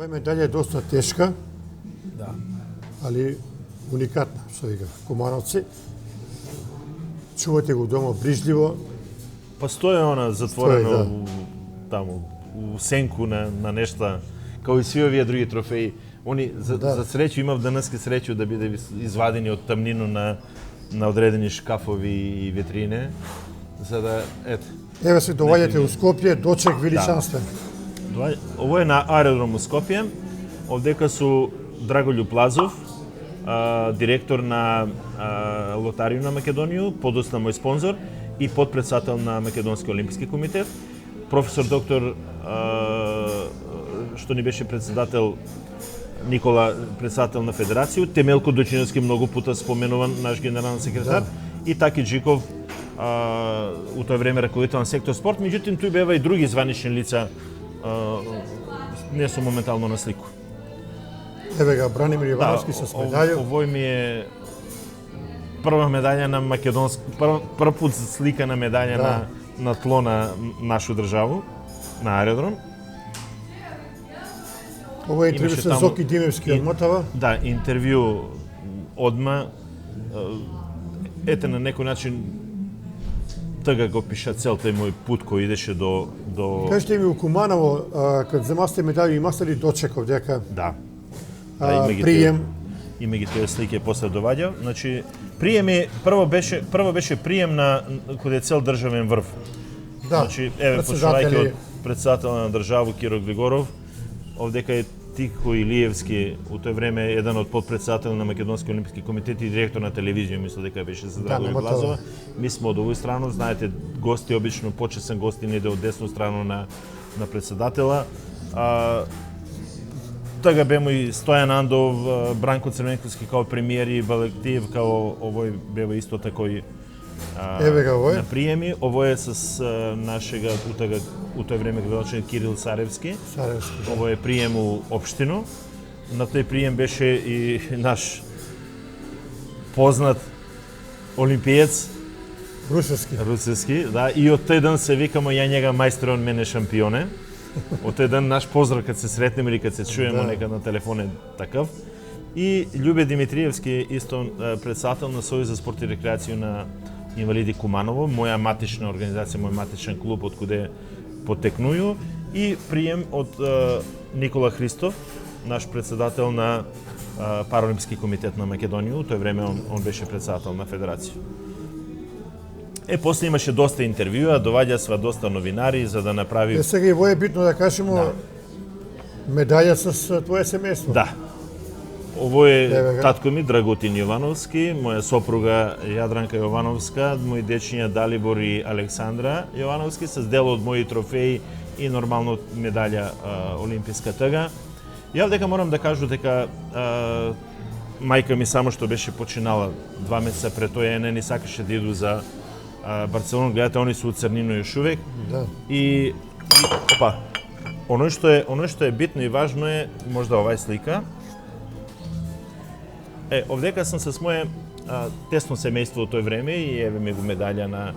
Оваа медаља е доста тешка, Да. али уникатна, што вика Кумановци. Чувате го дома брижливо. Постои она затворено Стои, да. таму у сенку на нешта, као и сви овие други трофеи. Они за среќу имав денеска среќу да биде извадени од тамнину на одредени шкафови и витрине, за да Еве се доваѓате у Скопје, дочек величанствен. Ово е на аеродром у Скопје. Овдека су Драголју Плазов, директор на Лотарију на Македонија, подосна мој спонзор и подпредседател на Македонски олимписки комитет, професор доктор што ни беше председател Никола, председател на Федерацију, Темелко Дочиновски, многу пута споменуван наш генерален секретар, и Таки Джиков, у тој време раководител на сектор спорт, меѓутоа тој бева и други званични лица, не сум моментално на слику. Еве га Бранимир Јовановски со медаља. Овој ми е прва медаља на македонски, прв пат слика на медаља на тло на нашу државу, на аеродром. Ова е интервју со Зоки Димевски од Мотава. Да, интервју одма. Ете на некој начин тага го пиша цел тој мој пут кој идеше до... Кажете ми у Куманово, кад земасте медаљу, имасте ли дочек овдека? Да. Прием? Има ги тие слики после доваѓа. Значи, прием прво беше прием на кога е цел државен врв. Да, значи, еве почнувајќи од председател на државу Киро Глигоров, овдека е Тихо Илиевски, у тој време еден од подпредседател на Македонски олимписки комитет и директор на телевизија, мислам дека беше за Драголју Плазова. Ми сме од овој страну, знаете, гости обично почесен гости не иде од десну страну на председатела. Тога бемо и Стојан Андов, Бранко Црвенковски као премиер и Балектиев као овој бева исто тако и на приеми. Овој е с нашега у тој време градоначелник Кирил Саревски. Овој е прием у општину. На тој прием беше и наш познат олимпиец Русевски, да, и од тој ден се викамо ја njega мајстор, он мене шампионе. Од тој ден наш поздрав кад се сретнеме или кад се чуеме некад на телефон е такав. И Љубе Димитриевски исто председател на Сојуз за спорт и рекреација на инвалиди Куманово, моја матична организација, мој матичен клуб од куде потекнују, и прием од Никола Христов, наш председател на Паралимписки комитет на Македонија, у тој време он беше председател на федерација. После имаше доста интервјуа, доваѓа доста новинари за да направи... Сега и во е битно да кажемо медаља с твое семејство. Да. Ово е татко ми Драгутин Јовановски, моја сопруга Јадранка Јовановска, мои дечиња Далибор и Александра Јовановски, с дел од мои трофеи и нормално медаља олимписка тага. Ја дека морам да кажу дека мајка ми само што беше починала 2 месеца пред тоа, не ни сакаше да иду за Барселона, гледате, они су уцрнено још увек. Да. И оно што е битно и важно е можда оваа слика. Овдека сум со моје тесно семејство од тој време и еве ми го медаља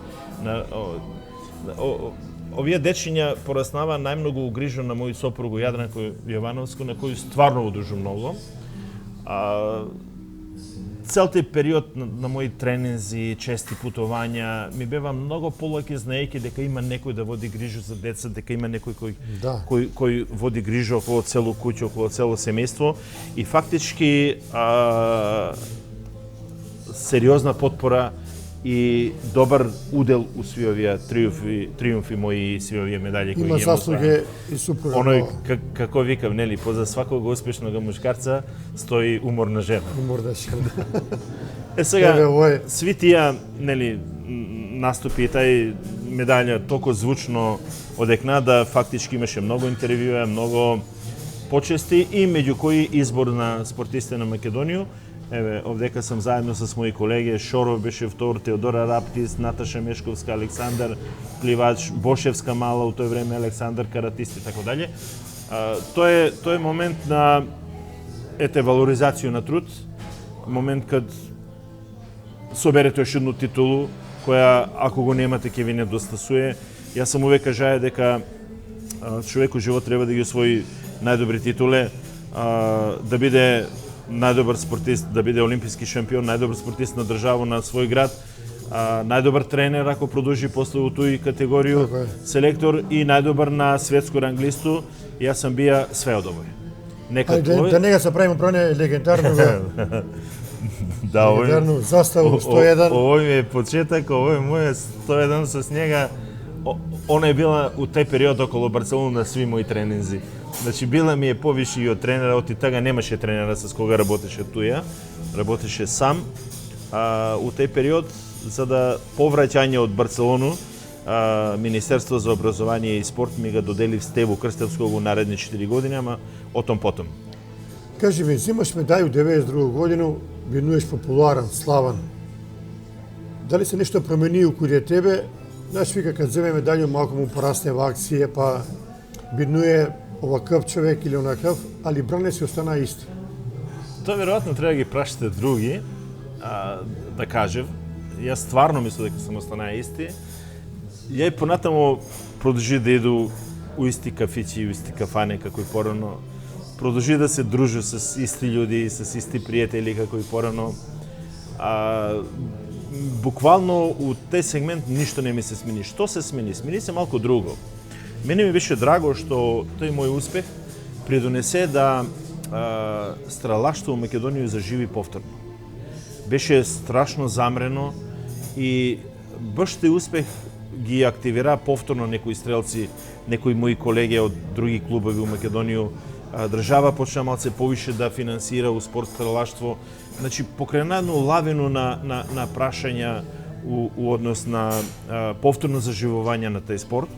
овие дечиња пораснава најмногу угрижен на моју сопругу Јадранко Јовановско, на кој стварно удужу многу. Цел тој период на мои тренинзи, чести путувања, ми бева многу полеќе знаејќи дека има некој да води грижу за деца, дека има некој кој води грижу околу цело куќа, околу цело семејство, и фактички сериозна потпора и добар удел у сви овие триумфи мои и сви овие медаљи кои има заслуги и супруга. Оној како викав, нели, поза сваког успешног мушкарца стои уморна жена. Уморна жена. Сега сви тие, нели, наступи и тај медаља толку звучно одекна да фактички имаше многу интервјуа, многу почести и меѓу кои избор на спортисти на Македонија. Еве, овдека сам заедно со мои колеги, Шоров беше втор, Теодора Раптис, Наташа Мешковска, Александар Пливач, Бошевска мала у тој време, Александар Каратист и така дале. Тоа е момент на валоризација на труд, момент кад соберете уште едну титулу, која ако го немате ќе ви недостасува. Јас сам увек кажаја дека човекот живот треба да ги освои најдобри титуле, да биде најдобар спортист, да биде олимписки шампион, најдобар спортист на држава, на свој град, најдобар тренер ако продолжи после у тој категорију, селектор и најдобар на светску ранглисту. Јас сам бија све од овој. Да не се правиме проне легендарно да, легендарну заставу 101. Овој ми е почеток, овој мој 101 со снега. Она е била у тај период околу Барселона на сви мои тренинзи. Значи била ми е повише и од тренера, оти тага немаше тренера с кога работеше туја, работеше сам. У тај период, за да повраќање од Барселону, Министерство за образование и спорт ми го додели в Стево Крстевско во наредни 4 години, ама отом потом. Кажи ми, зимаш медају 92 годину, бинуеш популарен, славен. Дали се нешто промени околу тебе? Знаеш, вика, кад земе медају, малку му пораснева акција, па бинуе овакъв човек или онакъв, али бране си остана исти. Тоа веројатно треба да ги прашате други, да кажев. Јас стварно мислам дека сам остана исти. Ја и понатамо продолжи да иду у исти кафици, у исти кафане како и порано. Продолжи да се дружи с исти луѓе, с исти пријатели како и порано. Буквално у тој сегмент ништо не ми се смени. Што се смени? Смени се малку друго. Мене ми беше драго што тој мој успех придонесе да стралаштво у Македонија заживи повторно. Беше страшно замрено и баш тој успех ги активира повторно некои стрелци, некои мои колеги од други клубови у Македонија. Држава почна малце повише да финансира у спорт стрелаштво. Значи, покрена едно лавину на прашања у однос на повторно заживување на тој спорт.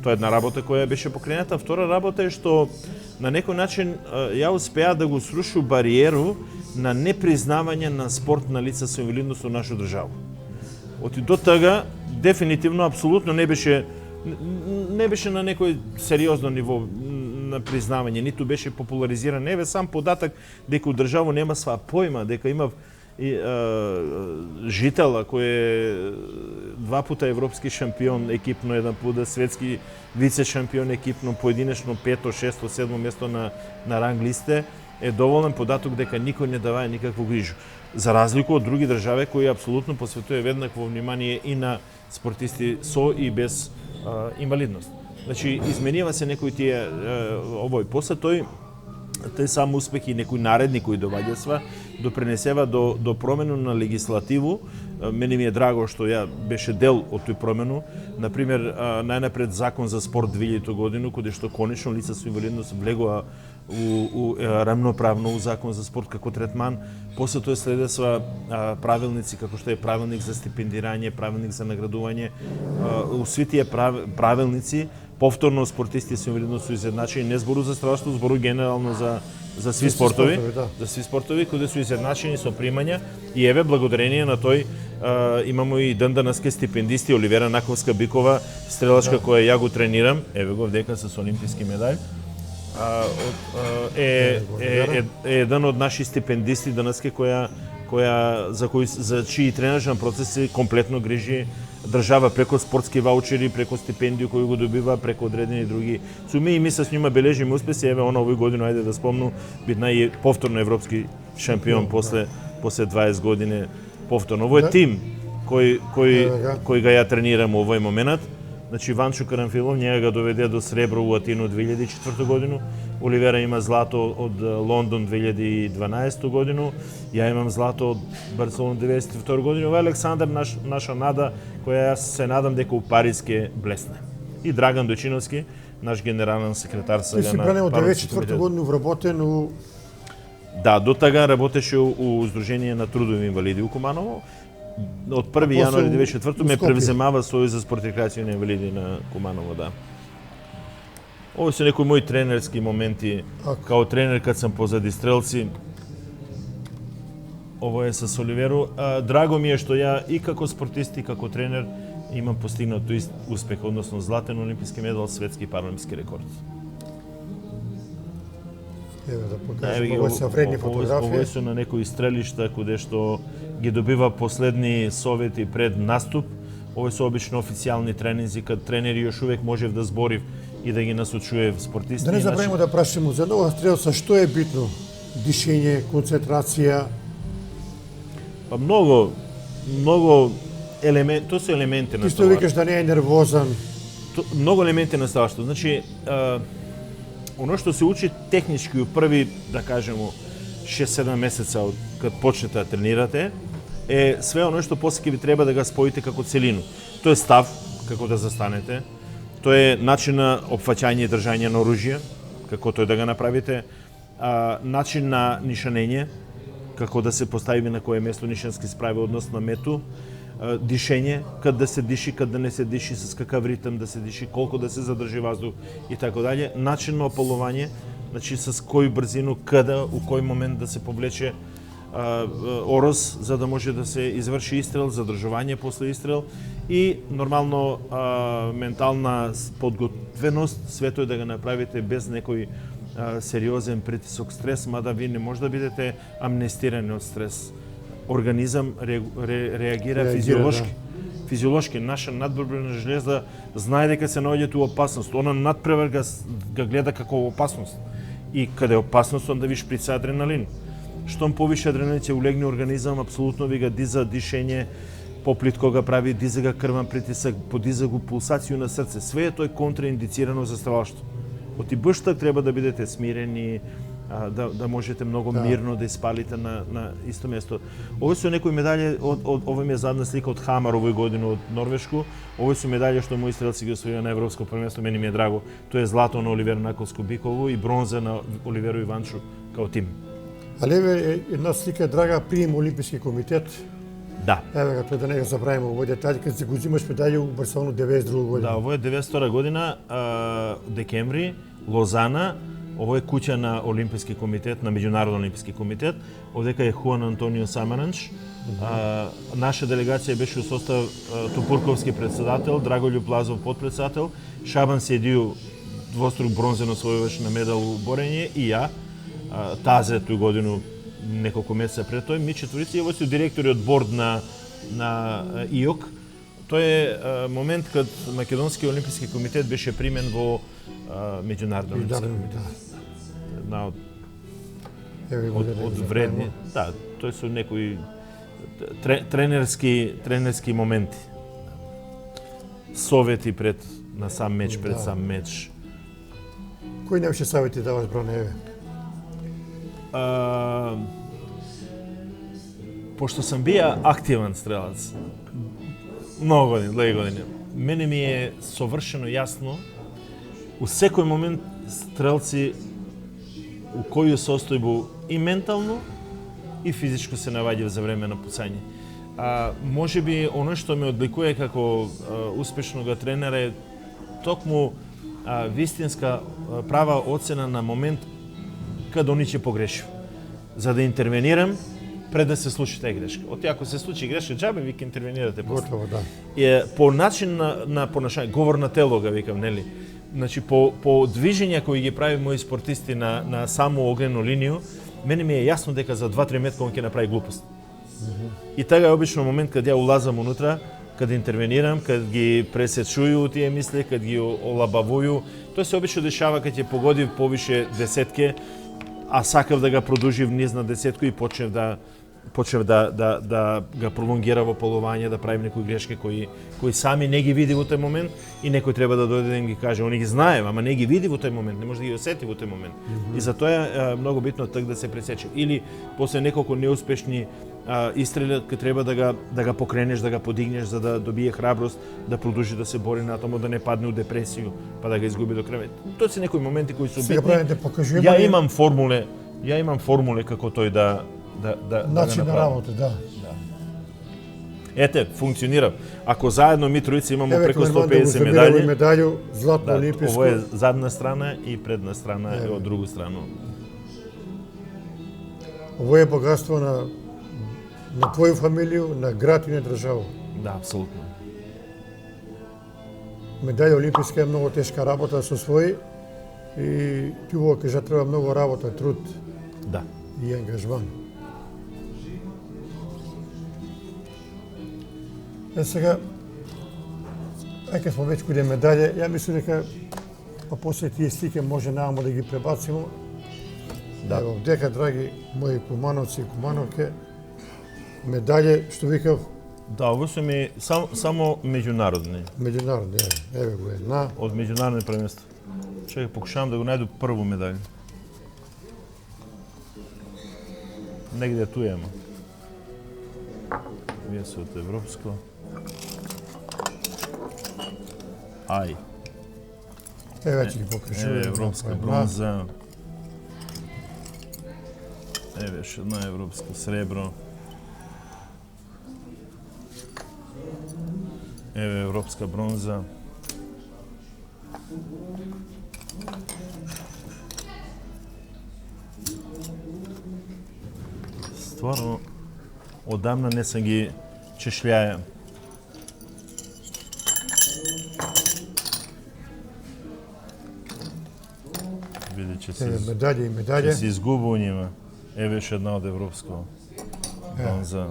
Тоа е една работа која беше покрената. Втора работа е што на некој начин ја успеа да го срушу бариеру на непризнавање на спорт на лица со инвалидност во наша држава. Оти до тога дефинитивно апсолутно не беше на некој сериозно ниво на признавање, ниту беше популаризиран. Еве сам податок дека у држава нема сва појма, дека има Житела кој е 2 пута европски шампион екипно, 1 пут светски вице шампион екипно, поединечно 5-то, 6-то, 7-то место на ранг листе, е доволен податок дека никој не даваја никакво грижу. За разлику од други држави кои апсолутно посветува еднакво внимание и на спортисти со и без инвалидност. Значи, изменива се некои тие овој. После тој сам успех и некои наредни кои доаѓаат допринесева до промену на легислативу. Мене ми е драго што ја беше дел од тој промену. Например, најнапред закон за спорт 2000 годину, каде што конечно лица со инвалидност влегува у рамноправно у закон за спорт како третман. После тоа следеа правилници како што е правилник за стипендирање, правилник за наградување. У сви тие правилници повторно спортисти со инвалидност се изедначени, не збору за стравство, збору генерално за сви спортови, за сви спортови кои се изедначени со примања. И еве благодарение на тој имамо и данданаски стипендисти, Оливера Наковска-Бикова, стрелачка која ја го тренирам, еве го вдека с олимписки медаљ. Е еден од наши стипендисти данаски за чии тренажен процес се комплетно грижи држава преко спортски ваучери, преко стипендију кој го добива, преко одредени други суми и ми се с њима бележиме успеси. Еве она овој година, ајде да спомну, бидна и повторно европски шампион после 20 години повторно. Овој тим кој га ја тренирам овој момент. Значи Ванчо Карамфилов njega ga доведе до сребро у Атину 2004 годину. Оливера има злато од Лондон 2012 годину. Ја имам злато од Барселона 1992 година. Ова е Александар, наша нада, која јас се надам дека у Париз ќе блесне. И Драган Дојчиновски, наш генерален секретар сега на Ти си бранил од 1994 година вработен у... Да, до тага работеше у Сдружение на трудови инвалиди у Куманово. Од 1 јануари 2004 ме превземава Сојуз за спорт и рекреација на инвалиди на Куманово, да. Ово се некои мои тренерски моменти, као тренер кад сам позади стрелци. Ово е с Оливеро. Драго ми е што ја и како спортист и како тренер имам постигнат успех, односно златен олимписки медал, светски и паралимписки рекорд. Еве да покажем, ово се вредни фотографии. Ово се на некои стрелишта каде што ги добива последни совети пред наступ. Ово се обично официјални тренинзи, кад тренери још увек можев да зборив и да ги насочува спортисти. Да не забравимо да прашаме за нова стрелца што е битно? Дишење, концентрација. Па многу елементи, тоа се елементи на Ти што викаш да не е нервозан. Многу елементи на ставаштво. Значи, оно што се учи технички у први, да кажемо, 6-7 месеца од кога почнете да тренирате, е све оно што после ќе ви треба да го споите како целину. Тоа е став, како да застанете, тоа е начин на опфаќање и држање на оружје, како тој да го направите, начин на нишанење, како да се постави на кое место нишански справи однос на мету, дишење, кад да се диши, кад да не се диши, с какав ритм да се диши, колку да се задржи воздух и така дале, начин на опалување, значи с кој брзину, када, у кој момент да се повлече ороз, за да може да се изврши истрел, задржување после истрел и нормално ментална подготвеност, све тоа да го направите без некој сериозен притисок, стрес, мада ви не може да бидете амнестирани од стрес. Организам реагира физиолошки. Да. Физиолошки, наша надбрбрена железа знае дека се наоѓате у опасност. Она надпревар ga гледа како опасност. И каде е опасност, онда ви шприца адреналин. Штом повише адреналин ќе улегне организам, апсолутно ви га диза дишење, поплитко га прави, диза га крвен притисак, подиза го пулсацију на срце. Све е тој контраиндицирано за страваштво. Оти баш треба да бидете смирени, да можете многу мирно да испалите на исто место. Ово се некои медаљи, ова ми е задна слика од Хамар овој година од Норвешку. Ово се медаљи што мои стрелци ги освоија на европско првенство, мене ми е драго. Тоа е злато на Оливер Наколско-Биково и бронза на Оливеро Иванчу као тим. Але еве една слика драга прием Олимписки комитет. Да. Еве тоа да не го забравиме овој детаљ, кога се го зимаш медаља у Барселона 92 година. Да, ово е 92 година, декември, Лозана. Ово е куќа на Олимписки комитет, на Меѓународен олимписки комитет. Овдека е Хуан Антонио Самаранч. Наша делегација беше у состав Тупурковски председател, Драголјуб Лазов подпредседател, Шабан Седију двострук бронзен освојувач на медал у борење и ја, Тазе тој годину неколку месеца пред тој, ми четворици и ово се директори од борд на ИОК. Тој е момент кад Македонски олимписки комитет беше примен во меѓународен олимписки комитет. Една од вредни. Да, тој се некои тренерски моменти. Совети на сам меч, пред сам меч. Кои највише савети даваш, Бране, еве? Пошто сам бија активен стрелац, многу години, долги години, мене ми е совршено јасно у секој момент стрелци у кој состојбу и ментално и физичко се наоѓаат за време на пуцање. Може би оно што ме одликува како успешнога тренера е токму вистинска права оцена на момент каде они ќе погрешив, за да интервенирам пред да се случи тај грешка. Оти ако се случи грешка, џабе ви ќе интервенирате после. Готово, да. По начин на понашање, говор на тело га викам, нели? Значи по движења кои ги прави мои спортисти на само огнено линију, мене ми е јасно дека за 2-3 метка он ќе направи глупост. И тага е обично момент кад ја улазам унутра, кад интервенирам, кад ги пресечују тие мисли, кад ги олабавују. Тоа се обично дешава кад ќе погодив повише десетке, а сакав да го продолжив низ на десетко и почнев да ga пролонгира во полување, да правим некои грешки кои сами не ги види во тој момент и некој треба да дојде да им ги каже. Он ги знае, ама не ги види во тој момент, не може да ги осети во тој момент. И затоа е многу битно так да се пресече. Или после неколку неуспешни истрели, кога треба да ga покренеш, да ga подигнеш за да добие храброст, да продолжи да се бори на тоа, да не падне у депресију, па да ga изгуби до крај. Тоа се некои моменти кои се битни. Ја имам формуле како тој да начин на работа, да. Ете, функционира. Ако заедно ми тројца имамо преку 150 медаљи, медаљу, златно олимписко. Ово е задна страна и предна страна е од друга страна. Ово е богатство на твоја фамилија, на град и на држава. Да, апсолутно. Медаља олимписка е многу тешка работа да се освои и ти ово кажа треба многу работа, труд. Да. И ангажман. Сега, кога сме веќе кај медаље, ја мислам дека па после тие слики може наамо да ги пребацимо. Да. Ево, дека, драги мои кумановци и кумановке, медалје, што викав, Да, ово се ми само меѓународни. меѓународни, еве го една. Од меѓународни премиенства. Чекај, покушавам да го најду прву медаља. Негде ту ема. Вие се од европско. Ај. Еве ќе ги покажам. Еве европска бронза. Еве еш една европско сребро. Еве европска бронза. Стварно, одамна не сам ги чешљаја. Види, че Еве медаље и медаље. се изгубува нима. Еве еш една од европско бронза.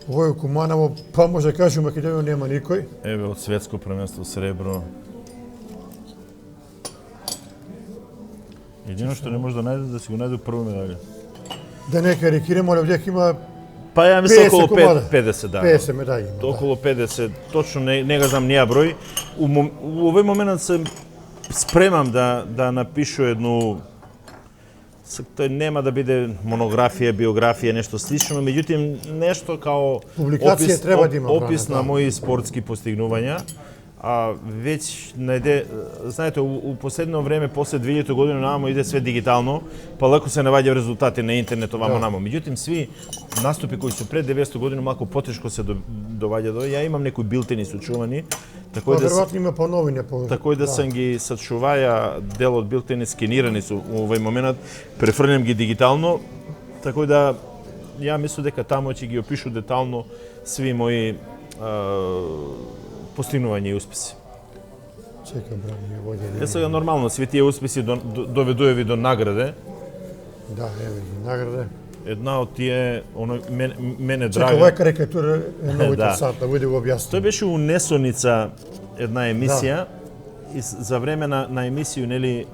Овој Куманово, па може да кажем, Македонија нема никој. Еве од светско првенство сребро. Едино што не може да најде да си го најде прво медаља. Да не карикираме, але овде има Па ја мислам 50 околу комада. 50, да. 50 медаљи. има, да. Околу 50, точно не го знам нија број. У овој момент се спремам да напишу едну, тој нема да биде монографија, биографија, нешто слично, меѓутоа нешто као Публикација треба да има, опис бране, на да. мои спортски постигнувања. А веќе најде, знаете, у последно време после 2000 година намо иде све дигитално, па лако се наоѓаат резултати на интернет овамо намо. Меѓутоа сви наступи кои се пред 900 година малку потешко се доваѓа до. Ја имам некои билтени сочувани, Па веројатно има поновиња по. Такој да сам ги сачуваја дел од билтени скенирани со у овој момент, префрлям ги дигитално, такој да ја мислам дека таму ќе ги опишу детално сви мои постигнувања и успеси. Чека, бране, ја води. Сега нормално сви тие успеси доведува ви до награде. Да, еве ги награде. Една од тие мене Чека, драга. оваа карикатура е многу Да. интересантна, води го Тој објасни. беше у Несоница една емисија и за време на емисију нели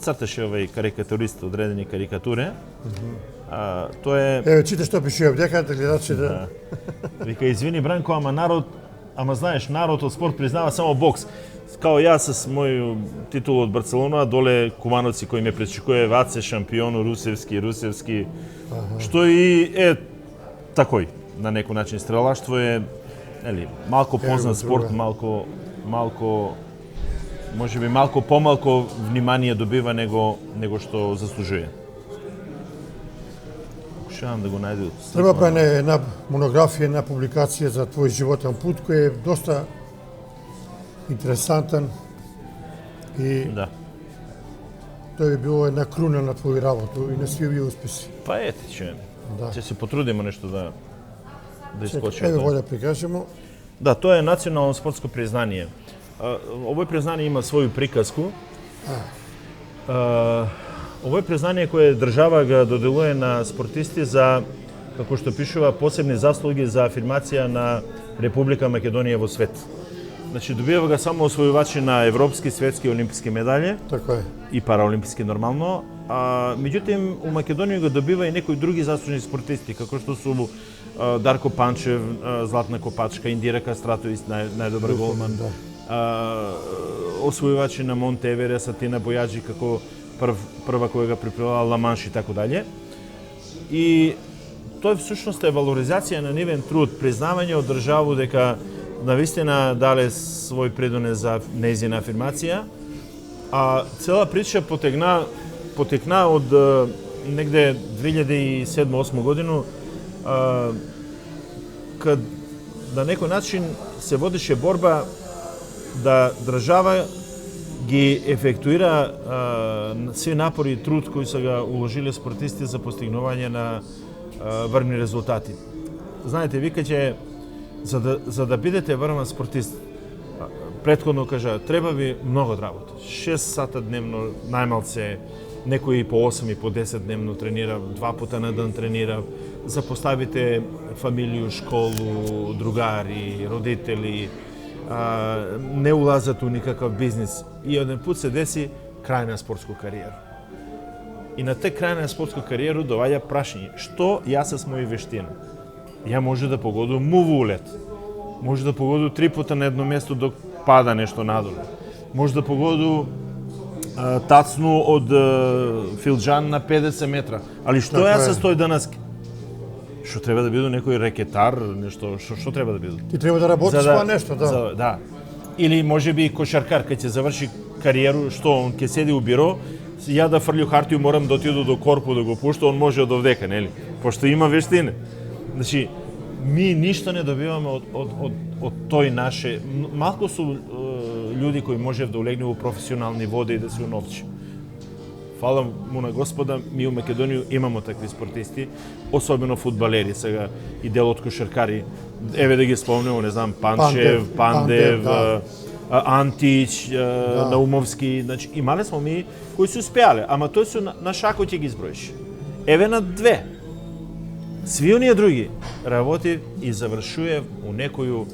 црташе овој карикатурист одредени карикатури. Тоа е Еве, чита што пише овдека, да гледачи да. вика извини Бранко, ама знаеш народ од спорт признава само бокс. Као ја с мој титул од Барселона, доле кумановци кои ме пречекува Ваце, шампион, русевски, што и е такој на некој начин. Стрелаштво е нели малку познат спорт, малку можеби малку помалку внимание добива него што заслужува. Покушавам да го најдам. Треба пране една монографија, една публикација за твој животен пут кој е доста интересантен и Да. тој би било една круна на твој работа и на сви овие успеси. Па ете, ќе Да. се потрудиме нешто да искочи. Еве го да прикажемо. Да, тоа е национално спортско признание. Овој признание има своју приказку. Овој признание кое држава ga доделува на спортисти за, како што пишува, посебни заслуги за афирмација на Република Македонија во свет. Значи, добива ga само освојувачи на европски, светски и олимписки медали Така е. и параолимписки нормално. Меѓутоа, у Македонија го добива и некои други заслужени спортисти, како што су Дарко Панчев, Златна Копачка, Индира Кастратовиќ, најдобар голман. Да. Освојувачи на Монте Еверест, Тина Бојаджи како прва која го приплела Ламанш и така дале. И тоа всушност е валоризација на нивен труд, признавање од државу дека навистина дале свој придонес за нејзина афирмација, а цела прича потекна од негде 2007-2008 годину, кад на некој начин се водеше борба да држава ги ефектуира сви напори и труд кои се ga уложиле спортисти за постигнување на врвни резултати. Знаете, викаќе за да бидете врвен спортист, претходно кажа, треба ви много работа. 6 сата дневно, најмалце, некои по 8 и по 10 дневно тренира, 2 пута на ден тренира, запоставите фамилiju, школу, другари, родители, не улазат у никакав бизнис и еден пут се деси крај на спортску кариеру. И на те крај на спортску кариеру доаѓа прашање, што јас с мои вештини? Ја може да погоду мувулет, може да погоду 3 пута на едно место док пада нешто надолу, може да погоду тацну од филџан на 50 метра. Али што ја се стои данас? Што треба да биде некој рекетар, нешто, што треба да биде? Ти треба да работиш па нешто, да. Да. Или може би кошаркар, кога ќе заврши кариеру, што он ќе седи у биро, ја да фрлю хартију морам да отиду до корпу да го пушта, он може од овдека, нели? Пошто има вештини. Значи, ми ништо не добиваме од тој наше. Малку су луѓе кои можев да улегне во професионални води и да се уновчи. Фала му на Господа, ми у Македонија имамо такви спортисти, особено фудбалери сега и дел од кошаркари. Еве да ги спомнеме, не знам, Пандев, Антич, Наумовски, значи имале смо ми кои се успеале, ама тој се на шако ќе ги изброиш. Еве на две. Сви оние други работи и завршуе у некоју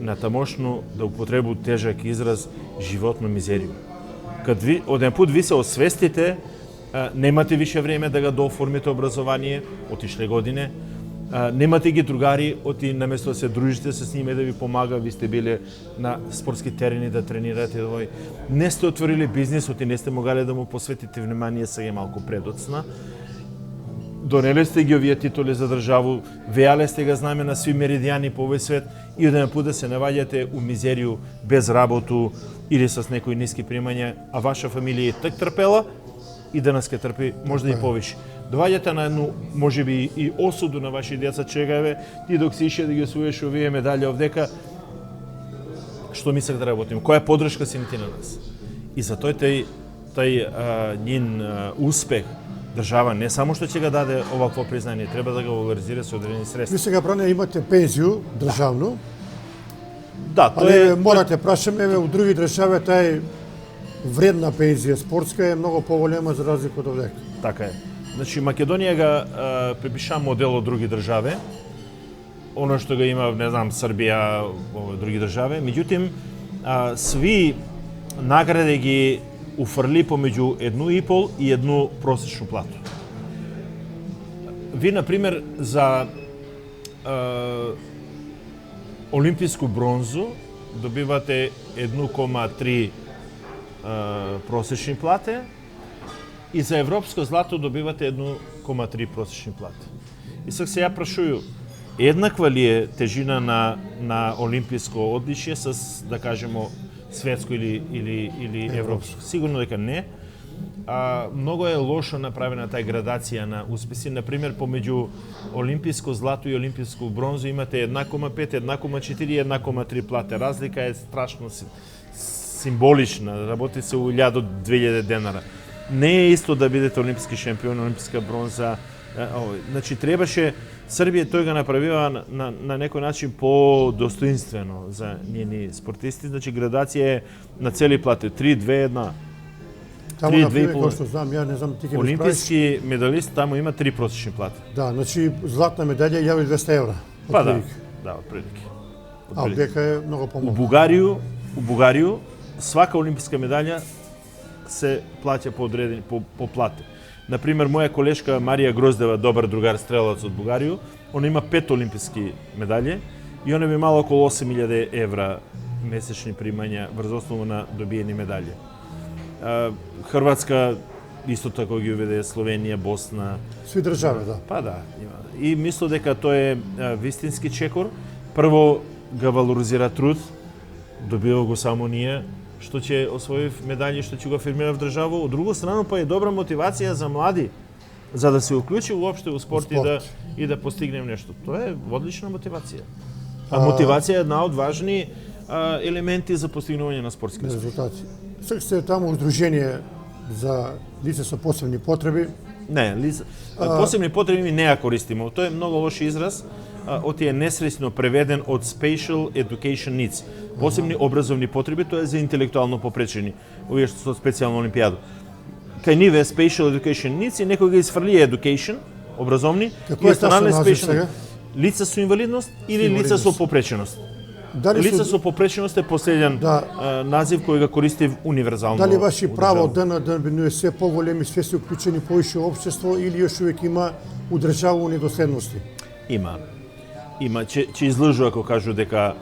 натамошну, да употребу тежак израз, животно мизерију. Кад ви оден пут ви се освестите, немате више време да го дооформите образование, отишле године, немате ги другари, оти наместо да се дружите с ними да ви помага, ви сте биле на спортски терени да тренирате, не сте отворили бизнес, оти не сте могали да му посветите внимание, сега е малку предоцна. Донеле сте ги овие титули за државу, веале сте га знаме на сви меридијани по овој свет и оден пут да се наваѓате у мизерiju без работу или с некои ниски примања, а ваша фамилија е так трпела и денес ке трпи, може да и повише. Доаѓате на едну, може би и осуду на ваши деца, чегаеве, ти док си ише да ги освоиш овие медали овдека, што мислех да работим, која подршка си ти на нас. И за тој нин успех, држава не само што ќе го даде овакво признание, треба да го валоризира со одредени средства. Ви сега пране имате пензију државну. Да, тоа е морате прашаме, еве у други држави тај вредна пензија спортска е многу поголема за разлика од овдека. Така е. Значи Македонија га препиша модел од други држави. Оно што го има, не знам, Србија, други држави, меѓутоа сви награди ги уфрли помеѓу 1,5 и 1 просечну плату. Ви, например, за олимписку бронзу добивате 1,3 просечни плати и за европско злато добивате 1,3 просечни плати. И сега се ја прашую, еднаква ли е тежина на олимписко одличие с, да кажемо, светско или европско? Сигурно дека не. Многу е лошо направена тај градација на успеси. Например, помеѓу олимписко злато и олимписко бронзу имате 1,5, 1,4 и 1,3 плате. Разлика е страшно символична. Работи се у 1000 до 2000 денара. Не е исто да бидете олимписки шампион, олимписка бронза. Значи, требаше Србија тој го направила на некој начин по-достоинствено за нени спортисти. Значи, градација е на цели плати 3, 2, 1. Таму, например, кој што знам, ја не знам, ти ке ми олимписки медалист таму има 3 просечни плати. Да, значи, златна медалја 1200 евра. Па да, отприлike. А овдека е многу помалку. У Бугарију, свака олимписка медалја се плаќа по плати. Например, моја колешка Марија Гроздева, добар другар стрелац од Бугарију, она има 5 олимписки медали и она би имала околу 8000 евра месечни примања врз основа на добиени медали. Хрватска исто тако ги уведе, Словенија, Босна. Сви држави, да. Па да, има. И мислам дека тоа е вистински чекор. Прво га валоризира труд, добива го само ние, што ќе освоив медали, што ќе го афирмира в држава. Од друга страна, па е добра мотивација за млади, за да се уклучи уопште во спорт и да постигнем нешто. Тоа е одлична мотивација. А мотивација е една од важни елементи за постигнување на спортски резултати. Сега сте таму удружение за лица со посебни потреби. Не, посебни потреби ми не ја користимо. Тоа е многу лош израз. Оти е несреќно преведен од Special Education Needs. Посебни образовни потреби, тоа е за интелектуално попречени, овие што со специјална олимпијада. Кај ниве Special Education Needs и некој ги изфрли Education, образовни Како е ташно назив сега? Лица со инвалидност или лица со попреченост? Дали Лица со попреченост е последен назив кој го користи универзално. Дали ваши право да бинуе се поголеми, све се уклучени повише општество или још увек има удржаву недоследности? Има. Че излажу ако кажу дека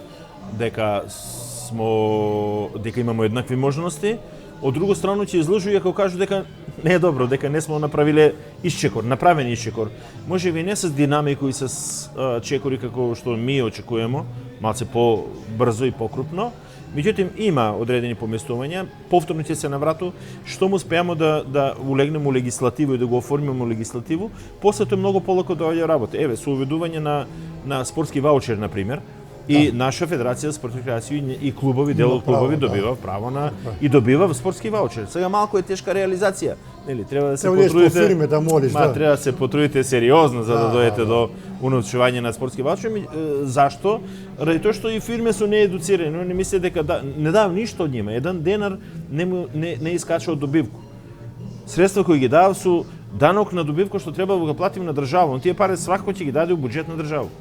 имаме еднакви можности. Од друга страна ќе излажу и ако кажу дека не е добро, дека не сме направен исчекор. Може би не с динамику и с чекори како што ми очекуваме, малце по-брзо и покрупно. Меѓутоа има одредени поместувања, повторно ќе се наврату, што му успеаме да улегнеме у легислативу и да го оформиме у легислативу, после тоа многу полако доаѓа работа. Еве, со уведување на спортски ваучер, на пример, и наша федерација за спортни рекреации и клубови, дел од клубови добива право на и добива спортски ваучер. Сега малку е тешка реализација, нели? Треба да се потрудите, да молиш, треба да се потрудите сериозно за да дојдете до унаучување на спортски ваучер. Зашто? Ради тоа што и фирме се неедуцирани, но не мислат дека не дава ништо од нима. Еден денар не искача од добивку. Средства кои ги дава су данок на добивку што треба да го платим на држава, но тие пари свако ќе ги даде у буџет на држава.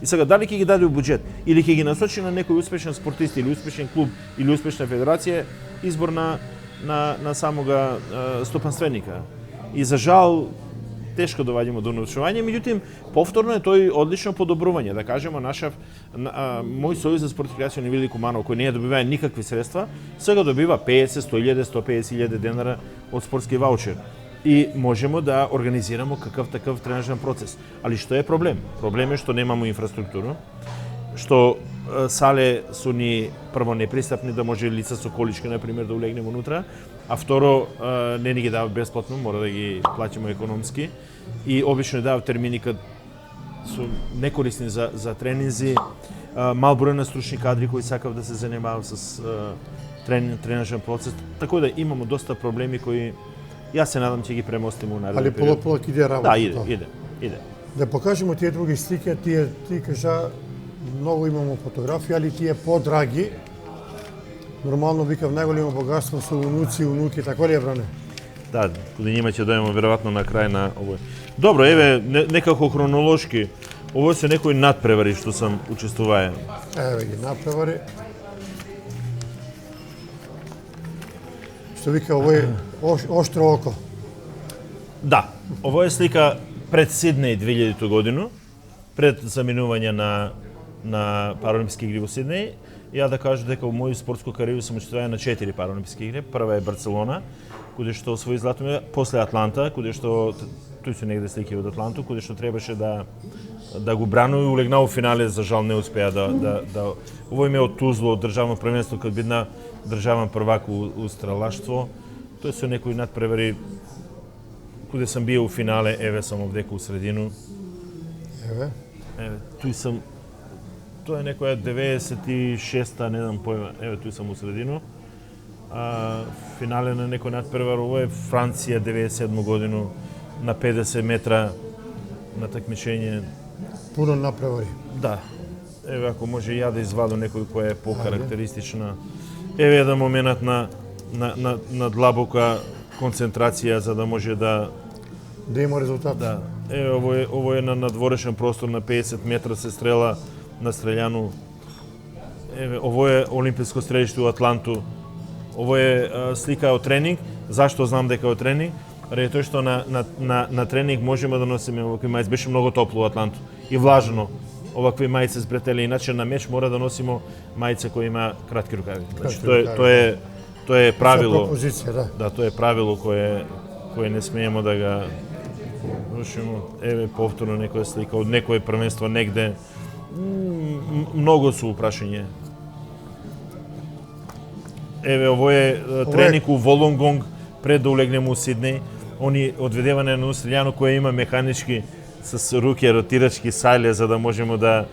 И сега дали ќе ги даде у буџет или ќе ги насочи на некој успешен спортист или успешен клуб или успешна федерација, избор на самога стопанственика. И за жал тешко доваѓаме до научување, меѓутоа повторно е тој одлично подобрување, да кажеме мој сојуз за спортни рекреации на Велико Маново кој не добиваа никакви средства, сега добива 50, 100.000, 150.000 денара од спортски ваучер. И можеме да организираме какъв такъв тренажен процес. Али што е проблем? Проблем е што немамо инфраструктура, што сале су ни прво непристапни да може лица со колички, например, да улегнеме унутра, а второ не ни ги дават бесплатно, мора да ги платиме економски и обично дават термини кад су некорисни за тренинзи, мал број на стручни кадри кои сакав да се занимаваат с тренажен процес, така да имамо доста проблеми кои јас се надам ќе ги премостиме у нареден период. Али полак иде работа. Да, иде. Да покажеме тие други слики, ти кажа многу имамо фотографии, али тие подраги. Нормално викав најголемо богатство со унуци, унуки, така ли е, Бране? Да, кога нима ќе дојдеме веројатно на крај на овој. Добро, еве некако хронолошки, ово се некои надпревари што сам учествувае. Еве ги надпревари. Што вика овој оштро око. Да, ово е слика пред Сиднеј 2000 годину, пред заминување на Паралимписки игри во Сиднеј. Ја да кажам дека во моју спортско кариера сум учествувал на 4 Паралимписки игри. Прва е Барселона, каде што освои злато медал, после Атланта, каде што тој се негде слики од Атланту, каде што требаше да го брану и улегна во финале, за жал не успеа да овој ме од Тузло, од државно првенство, кад бидна државен првак у стрелаштво. Тој се некои надпревари каде сам био у финале, еве сам овдека у средину. Еве, туј сам. Тоа е некоја 96-та, не знам појма, еве туј сам у средину. Финале на некој надпревар, ово е Франција 97 годину на 50 метра на такмичење. Пуно надпревари. Да. Еве ако може ја да извадам некој која е покарактеристична. Еве еден момент на длабока концентрација за да може да има резултат. Да. Еве ово е на надворешен простор на 50 метра се стрела на стрелјану. Еве ово е олимписко стрелиште у Атланту. Ово е слика од тренинг. Зашто знам дека е од тренинг? Ради тоа што на тренинг можеме да носиме овакви мајци. Беше многу топло у Атланту и влажно. Овакви мајци с бретели, иначе на меч мора да носиме мајца кои има кратки рукави. Значи тоа е правило. Да, тоа е правило кое не смееме да го рушиме. Еве повторно некоја слика од некое првенство негде. Многу су упрашање. Еве ово е тренинг у Волонгонг пред да улегнеме у Сиднеј. Они одведеване на стрелјано која има механички с руки ротирачки сајле за да можеме да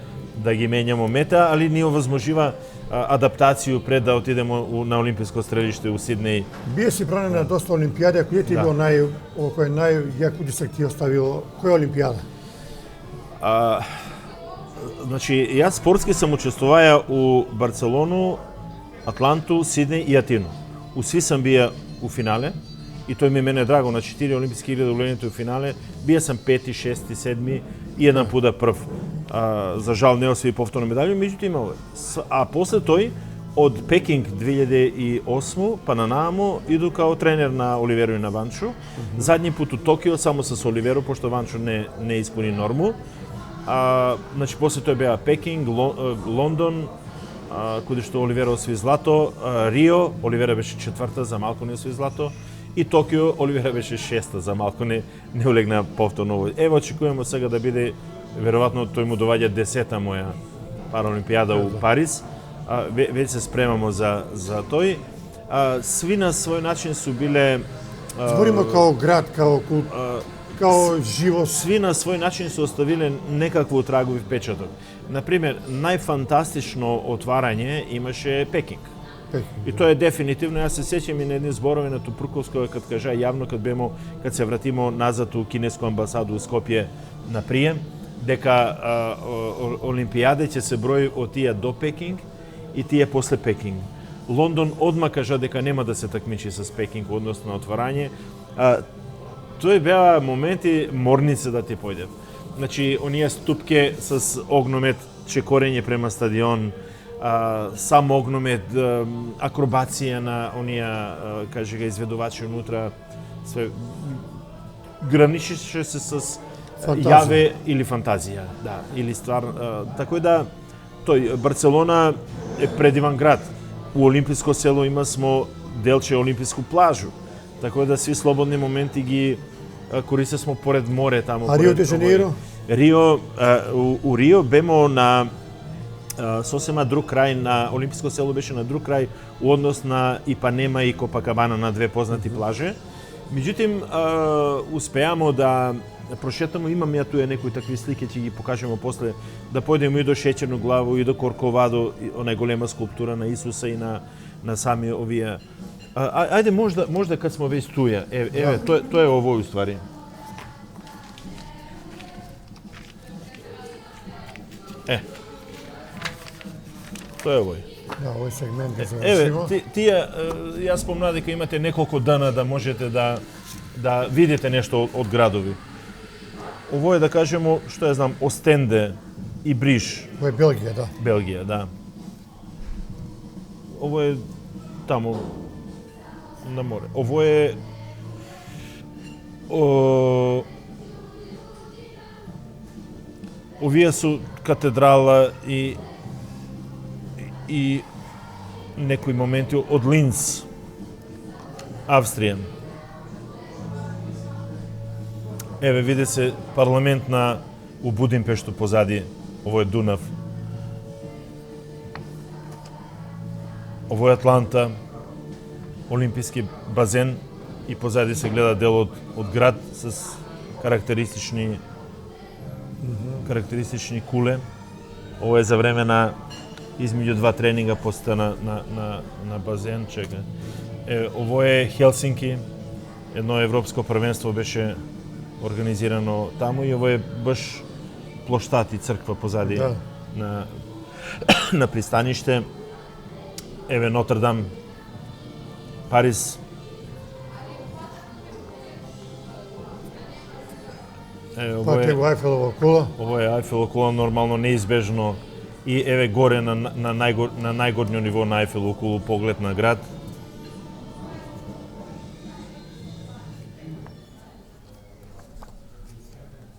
ги менјаме мета, али ни овозможува адаптацију пред да отидеме на олимписко стрелиште у Сиднеј. Бие си бране на доста олимпијади, а кој ти бил најјак утисак ти оставил? Која олимпијада? Значи, јас спортски сам учествуваја у Барселону, Атланту, Сиднеј и Атину. У сви сам бија у финале и тој ми мене драго, на 4 олимписки игри улегнете у финале, бија сам 5, 6, 7 и еден пуда прв. За жал не освои повторно медаљу, меѓутоа имал. А после тој, од Пекинг 2008 па на нааму иду као тренер на Оливеро и на Ванчо. Задни пут у Токио само со Оливеро, пошто Ванчо не испуни норму. Значи, после тој беа Пекинг, Лондон, каде што Оливеро освои злато, Рио, Оливеро беше четврта, за малку не освои злато, и Токио, Оливеро беше шеста, за малку не улегна повторно. Ево, очекуваме сега да биде, веројатно тој му доваѓа 10-та моја параолимпијада у Париз. Веќе се спремамо за тој. Сви на свој начин су биле... Збориме као град, као живот. Сви на свој начин се оставиле некакво трагови впечаток. Например, најфантастично отварање имаше Пекинг. И тоа е дефинитивно, јас се сеќам и на едни зборови на Тупурковска, кад кажа јавно, кад се вратимо назад у кинеску амбасаду у Скопје на прием, дека олимпијаде ќе се брои од тие до Пекинг и тие после Пекинг. Лондон одма кажа дека нема да се такмичи с Пекинг односно на отварање. Тој беа моменти морнице да ти појдев. Значи, оние ступке с огномет, чекорење према стадион, сам огномет, акробација на оние, кажега, изведувачи унутра, све граничеше се с јаве или фантазија, да, или ствар. Тако да, тој Барселона е предиван град. У Олимписко село има смо делче Олимписку плажу. Тако да сви слободни моменти ги користе смо поред море таму. А Рио де Жанеиро? Рио, у Рио бемо на сосема друг крај, на Олимписко село беше на друг крај у однос на Ипанема и Копакабана, на две познати плаже. Меѓутим, успеамо да прошетамо, имам ја туе некои такви слики, ќе ги покажеме после, да појдеме и до Шеќерну главу, и до Корковадо, онај голема скулптура на Исуса и на сами овие. Ајде, можда кад смо веќе туја, еве, тоа е овој уствари. Тоа е овој. Да, овој сегмент да завршимо. Еве, тие, јас спомна дека имате неколку дана да можете да видите нешто од градови. Ово е, да кажемо, што ја знам, Остенде и Бриж. Ово е Белгија, да. Белгија, да. Ово е таму на море. Ово е овие су катедрала и некои моменти од Линц, Австрија. Еве, види се парламент у Будимпешту позади, ово е Дунав. Ово е Атланта, олимписки базен и позади се гледа дел од град с карактеристични куле. Ово е за време на измеѓу два тренинга поста на базен, чека. Ово е Хелсинки, едно европско првенство беше организирано таму и ово е баш плоштад и црква позади на пристаниште. Еве Нотр-Дам, Париз. Пак е Ајфелова кула. Ово е Ајфелова кула, нормално неизбежно. И еве горе на најгорниот ниво на Ајфелова кулу поглед на град.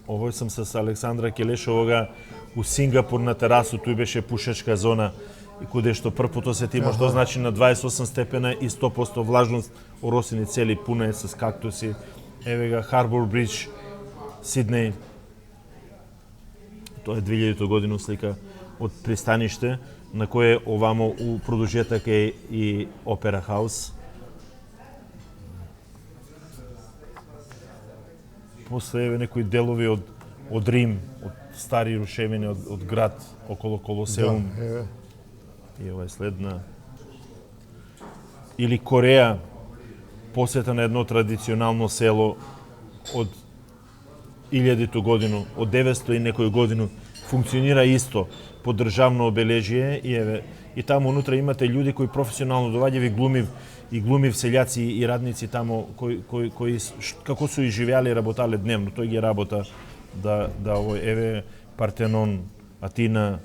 Овој сум с Александра Келешовога у Сингапур на терасу, тој беше пушачка зона, куде што првпото се тима што значи на 28 степена и 100% влажност, оросени цели пуна е с кактуси. Еве га Харбор Бридж, Сиднеј. Тоа е 2000 година слика од пристаниште, на кое овамо у продолжетак е и Опера Хаус. После еве некои делови од Рим, од стари рушевини од град около Колосеум. Да, и ова е следна. Или Кореја, посета на едно традиционално село од 1000 годину, од 900 и некој годину, функционира исто по државно обележие и еве и таму унутра имате луѓе кои професионално доаѓаат и глумив селјаци и радници таму кои како су и живеале и работале дневно. Тој ги работа да овој еве Партенон, Атина,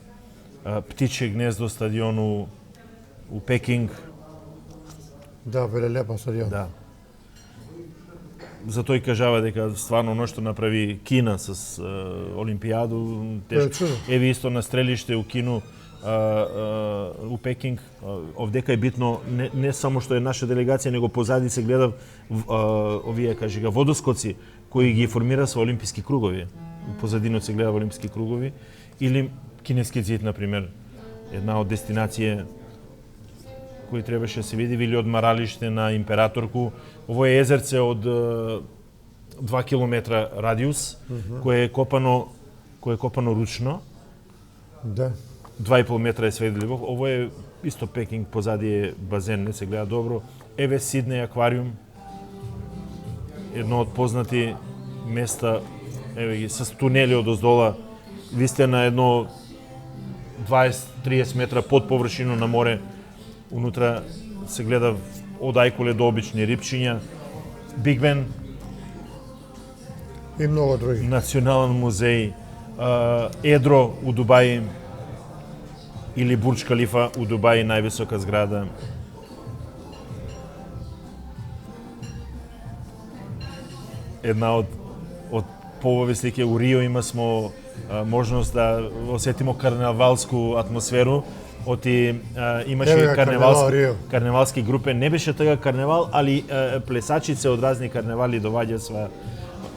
Птиче гнездо стадион у Пекинг. Да, веле лепа стадион. Да. За тој кажава дека стварно оно што направи Кина с Олимпијаду, еве исто на стрелиште у Кину, у Пекинг, овдека е битно не само што е наша делегација, него позади се гледа овие кажега водоскоци кои ги формира со олимписки кругови. Позадинот се гледа олимписки кругови или Кинески зид, например, една од дестинација кој требаше да се види, или одмаралиште на Императорку. Ово е езерце од 2 километра радиус, кое е копано ручно. Да. 2,5 метра е сведливо. Ово е исто Пекинг, позади е базен, не се гледа добро. Еве Сиднеј аквариум, едно од познати места, еве ги, с тунели од оздола. Ви сте на едно 20-30 метра под површина на море. Унутра се гледа од ајкуле до обични рибчиња. Биг Бен. И многу други. Национален музеј. Едро у Дубај. Или Бурдж Калифа у Дубај, највисока зграда. Една од поубави слики у Рио има смо можност да осетимо карнавалску атмосферу. Имаше карневалски групе. Не беше тога карневал, али плесачице од разни карневали доваѓа сва.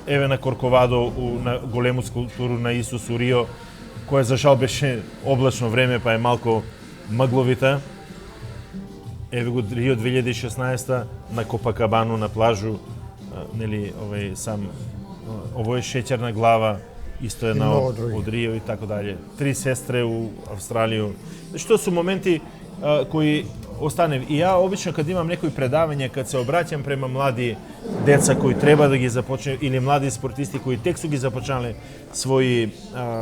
Еве на Корковадо, на голему скулптуру на Исус у Рио, која за жал беше облачно време, па е малку мъгловита. Еве го Рио 2016 на Копакабану на плажу, нели овој сам овој шеќерна глава, исто една од Рио и така дале. Три сестре у Австралију. Што су моменти кои останев. И ја обично кад имам некои предавања, кад се обраќам према млади деца кои треба да ги започне или млади спортисти кои тек су ги започнале своји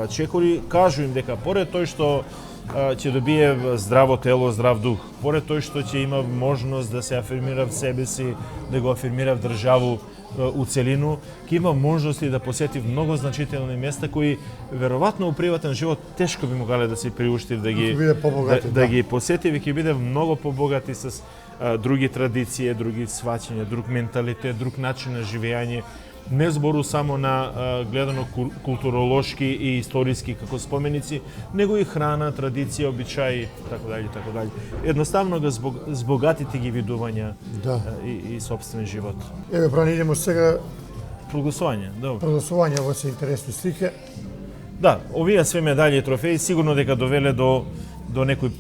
чекори, кажу им дека поред тој што ќе добие здраво тело, здрав дух, поред тој што ќе има можност да се афирмира в себе си, да го афирмира в државу у целину, ќе има можности да посети многу значителни места кои веројатно у приватен живот тешко би могале да се приуштив да ги посети, ќе биде многу побогати с други традиции, други сваќања, друг менталитет, друг начин на живење. Не збору само на гледано културолошки и историски како споменици, него и храна, традиција, обичаи, така дали. Едноставно го збогатите ги видувања и собствен живот. Еве, Бран, идемо сега прогласување, добро. Прогласување, ово се интересни слики. Да, овие све медали и трофеи сигурно дека довеле до некој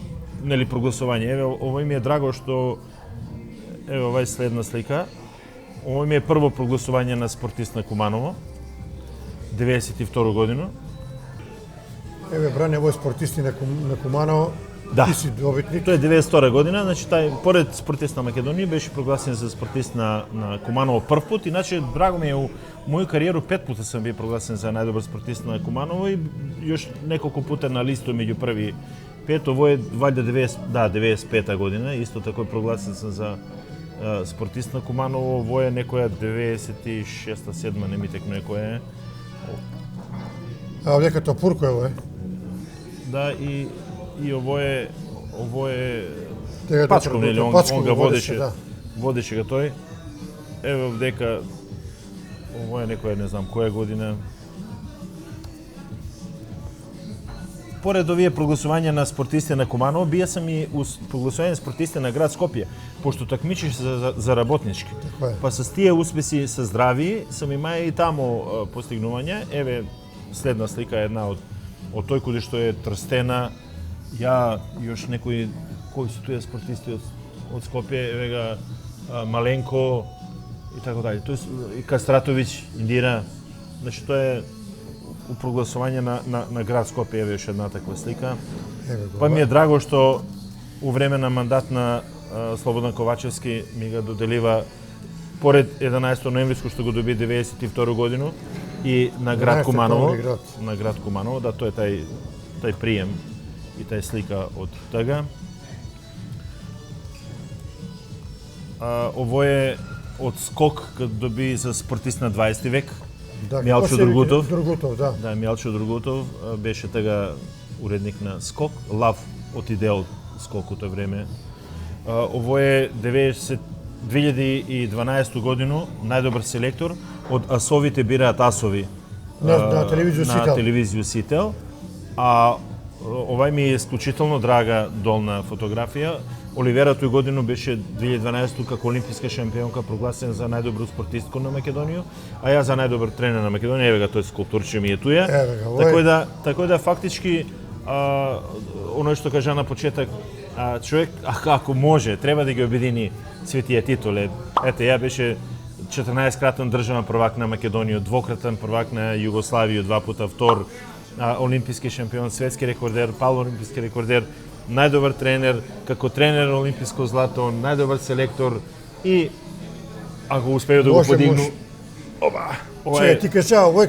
нели прогласување. Еве, ово ми е драго што еве ова е следна слика. Ово ми е прво прогласување на спортист на Куманово, 92 година. Еве, Бране, ово е спортисти на Куманово. Да. Ти си добитник. Тој е 92 година, значи тај поред спортист на Македонија беше прогласен за спортист на Куманово прв пат, иначе драго ми е у моју кариеру 5 пута сум бил прогласен за најдобар спортист на Куманово и још неколку пута на листу меѓу први 5. Ово е валјда 95 година, исто тако е прогласен сум за спортист на Куманово. Ово е некоја 96-7, не ми текнуе која е. А овдека Топурко е ово е? Да, и ово е Пачко, нели, он го водеше ga тој. Еве овдека, ово е некоја, не знам која година. Поред овие прогласувања на спортисти на Куманово, бија сам и прогласување на спортисти на град Скопје, пошто такмичиш за работнички. Па с тие успеси се здрави, сам имаја и тамо постигнувања. Еве следна слика е една од тој куде што е Трстена. Ја још некои кои се тие спортисти од Скопје, еве га Маленко и така дали. Тој и Кастратовиќ, Индира. Значи тоа е у прогласување на град Скопје, еве еш една таква слика. Па ми е драго што у време на мандат на Слободан Ковачевски ми ga доделива поред 11 ноемвриско што го доби 92 годину и на град Куманово. На град Куманово, да, тоа е тај прием и тај слика од тога. ово е од скок кад доби за спортист на 20 век. Да, Мјалчо Другутов. Другутов, да. Да, Мјалчо Другутов беше тага уредник на Скок, лав отиде од Скок у тој време. Ово е 2012 годину најдобар селектор од Асовите бираат асови на телевизију Сител. А овај ми е исклучително драга долна фотографија. Оливера тој годину беше 2012 како олимписка шампионка прогласена за најдобро спортистко на Македонија, а ја за најдобар тренер на Македонија. Еве га тој скулптурче ми е туја. Така да фактички оно што кажа на почеток, човек ако може треба да ги обедини светија титуле. Ете, ја беше 14-кратен државен првак на Македонија, двократен првак на Југославија, два пута втор олимписки шампион, светски рекордер, палоолимписки рекордер, најдобар тренер, како тренер олимписко злато, најдобар селектор и ако успеju да го подигну. Ова ти кажа, ова е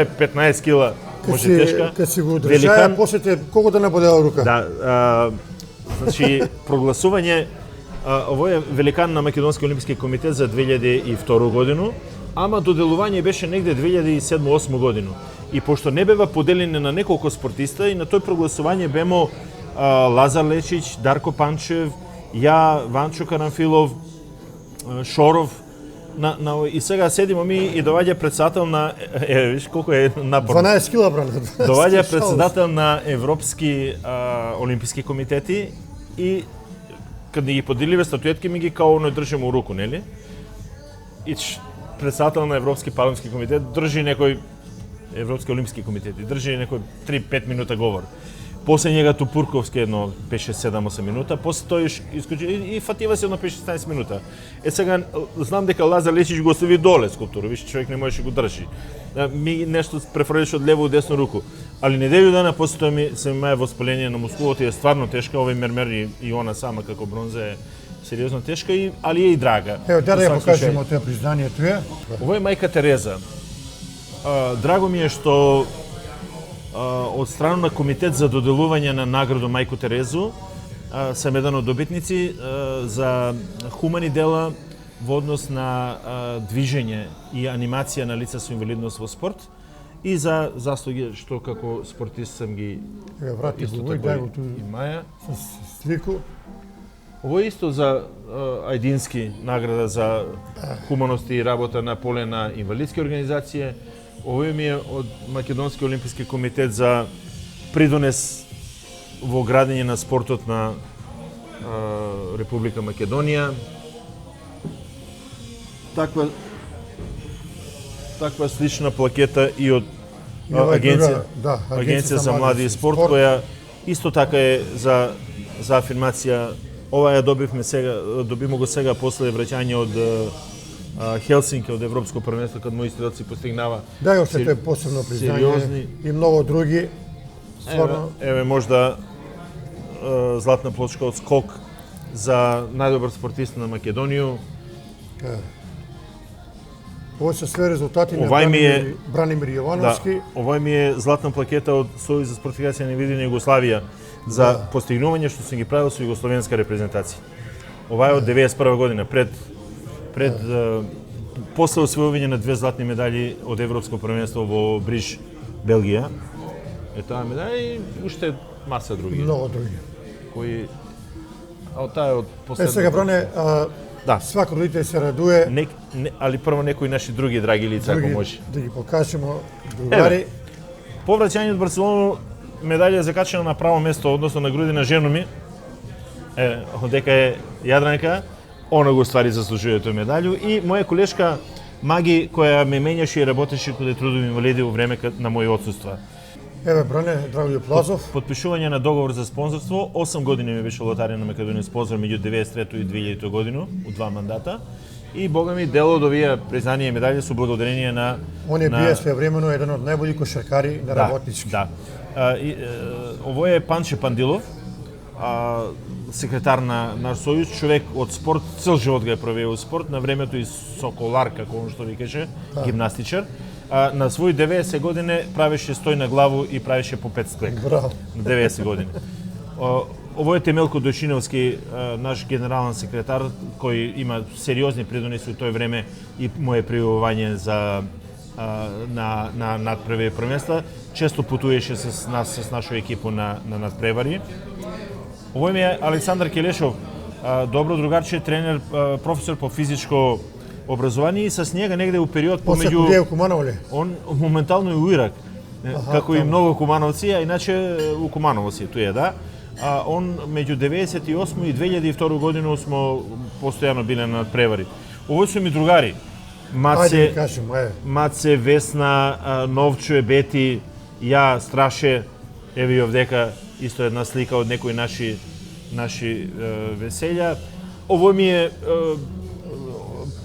15 кила, може тешка. Кад си го држаја, после те колку да наболела рука? Да, значи прогласување, ово е великан на Македонски олимписки комитет за 2002 годину, ама доделување беше негде 2007-2008 годину. И пошто не бева поделени на неколку спортиста и на тој прогласување бемо Лазар Лечич, Дарко Панчев, ја, Ванчо Карамфилов, Шоров, и сега седимо ми и доваѓа председател на, виж колку е напорно. 12 кила бран. Доваѓа председател на Европски олимписки комитети и кога ги поделиве статуетки ми ги као оној држим у руку, нели? И председател на Европски паралимпски комитет држи некој Европски олимписки комитет и држи некој 3-5 минута говор. После njega Тупурковски едно 5-7-8 минута, после тој исклучи и фатива се едно 5-16 минута. Сега знам дека Лазар Лечич го остави доле скулптура, више човек не можеше го држи. Ми нешто префрлиш од лево у десно руку. Али неделю дана после тоа ми се имае воспаление на мускулото и е стварно тешка, овој мермер и она сама како бронза е сериозно тешка, али е и драга. Ево, да ја покажеме тоа признанието е. Ово е мајка Тереза. Драго ми е што од страна на Комитет за доделување на награду Мајко Терезу сам еден од добитници за хумани дела во однос на движење и анимација на лица со инвалидност во спорт и за заслуги што како спортист сам ги исто така и Маја со слику. Ово е исто за Ајдински награда за хуманост и работа на поле на инвалидски организација. Овој ми е од Македонски олимписки комитет за придонес во градење на спортот на Република Македонија. Таква слична плакета и од Агенција за млади и спорт, која исто така е за афирмација. Ова ја добивме го сега после враќање од Хелсинки од Европско првенство, кад мои стрелци постигнава. Да, и уште тоа е посебно признање и многу други. Еве можда златна плочка од скок за најдобар спортист на Македонија. Ова се све резултати на Бранимир Јовановски. Овој ми е златна плакета од Сојуз за спортификација на види на Југославија за постигнување што сум ги правил со југословенска репрезентација. Ова е од 91 година, после освојување на 2 златни медали од Европско првенство во Бриж, Белгија. Е таа медаја и уште маса други. Многу други. Кои таа е од последно. Сега Бране, свако родител се радуе. Али прво некои наши други драги лица, ако може. Да ги покажеме, другари. По враќање од Барселона медалја закачена на право место, односно на груди на жено ми. Дека е Јадранка. Она го ствари заслужува тој медалју и моја колешка Маги која ме менјаше и работеше каде трудови инвалиди во време на мој отсуства. Еве Бране, Драгоју Плазов. Подпишување на договор за спонзорство, 8 години ми беше лотарија на Македонија спонзор меѓу 93 и 2000 годину, у 2 мандата. И бога ми дел од овие признанија и медаљи со благодарение на Он е бие своевремено еден од најбољи кошаркари на работнички. Да. Ово е Панче Пандилов, секретар на наш сојуз, човек од спорт, цел живот го е провеел спорт, на времето и соколар, како он што ви каже, гимнастичар. На своји 90 години правеше стој на главу и правеше по 5 склек. Браво. На 90 години. Ово е Темелко Дойчиновски, наш генерален секретар, кој има сериозни придонеси у тој време и мое прививање за на надпревари првенства. Често путуваше с нас, с нашата екипа на надпревари. Овој ми е Александар Келешов, добро другарче, тренер, професор по физичко образование и с njega негде у период помеѓу... После Куманово ли? Он моментално е у Ирак, како и многу кумановци, а иначе у Куманово си туе, да. Он меѓу 98 и 2002 година смо постојано биле на надпревари. Овој су ми другари. Маце, Весна, Новчо, Бети, ја, Страше, еве и овдека исто една слика од некои наши веселја. Овој ми е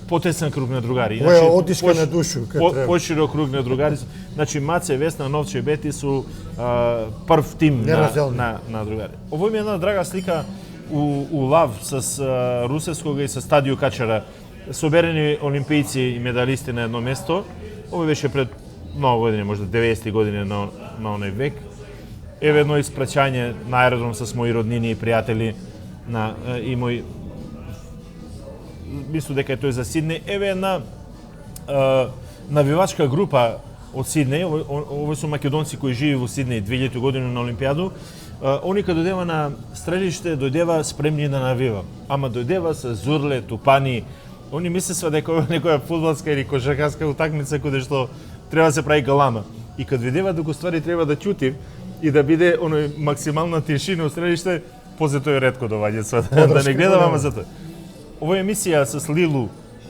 потесен круг на другари. Ова е отишка на душу, Поширок круг на другари. Значи Маце, Весна, Новче и Бети су прв тим на другари. Овој ми е една драга слика у Лав с Русевскога и с Стадио Качара. Соберени олимпијци и медалисти на едно место. Овој беше пред многу години, можда 90 години на оној век. Еве едно испраќање на аеродром с мои роднини и пријатели и мој мислу дека тој за Сиднеј. Еве една навивачка група од Сиднеј, овој се македонци кои живеат во Сиднеј 2000 година на Олимпијаду. Они кога дојдева на стрелиште, дојдева спремни да навива. Ама дојдева со зурле, тупани. Они мислеа дека некоја фудбалска или кошаркарска утакмица каде што треба да се прави галама. И кога видева дека ствари треба да ќути и да биде оној максимална тишина во стрелиште, после тој ретко доаѓа да не гледам, ама затоа. Ова емисија с Лилу,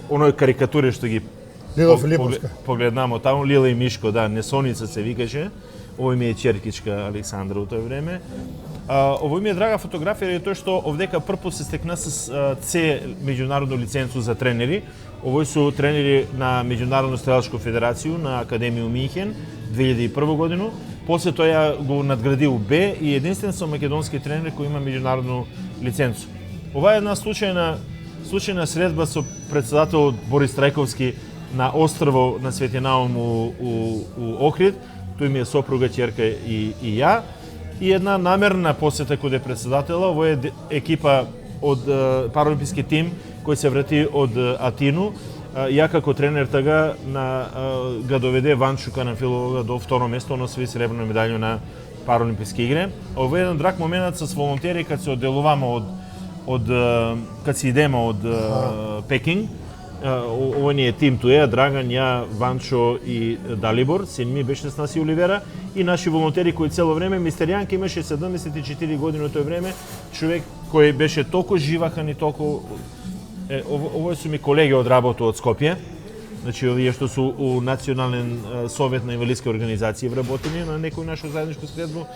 оној карикатури што ги погледнамо таму, Лила и Мишко, да, Несоница се викаше. Овој ми е ќеркичка Александра у тој време. Овој ми е драга фотографија е тоа што овдека првпат се стекна с С меѓународно лиценцу за тренери. Овој су тренери на Меѓународно стрелачко федерацију на Академија Минхен 2001 годину. После тоа го надгради у Б и единствен со македонски тренер кој има меѓународно лиценцу. Ова е една случајна средба со председателот Борис Трајковски на острво на Свети Наум у Охрид. Тој ми е сопруга, ќерка и ја. И една намерна посета каде председатела, ово е екипа од паралимписки тим кој се врати од Атину. Ја како тренер тага га доведе Ванчо Канафилова до второ место, он освои сребрна медаља на паралимписки игри. Ово е еден драг момент с волонтери кога се одделуваме кога се идеме од Пекинг. Ово ни е тим туе, Драган, ја, Ванчо и Далибор, син ми беше с нас и Оливера, и наши волонтери кои цело време. Мистер Јанки имаше 74 години од тој време, човек кој беше толку живахан и толку... Овој су ми колеги од работа од Скопје, значи овие што су у Национален совет на инвалидски организации вработени на некој нашо заедничко средбо.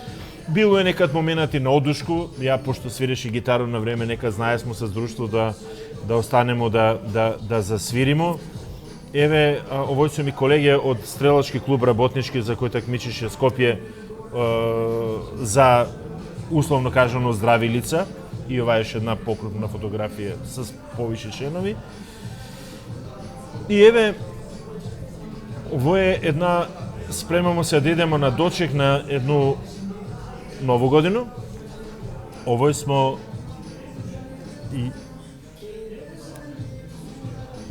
Било е некад моменати на одушку, ја пошто свиреше гитара на време, нека знаесмо с друштво да останемо да засвиримо. Еве, овој су ми колеги од стрелачки клуб работнички за кој такмичеше Скопје за условно кажано здрави лица. И ова е една покрупна фотографија с повише членови. И еве, ово е една, спремамо се да идемо на дочек на едну нову годину. Овој смо и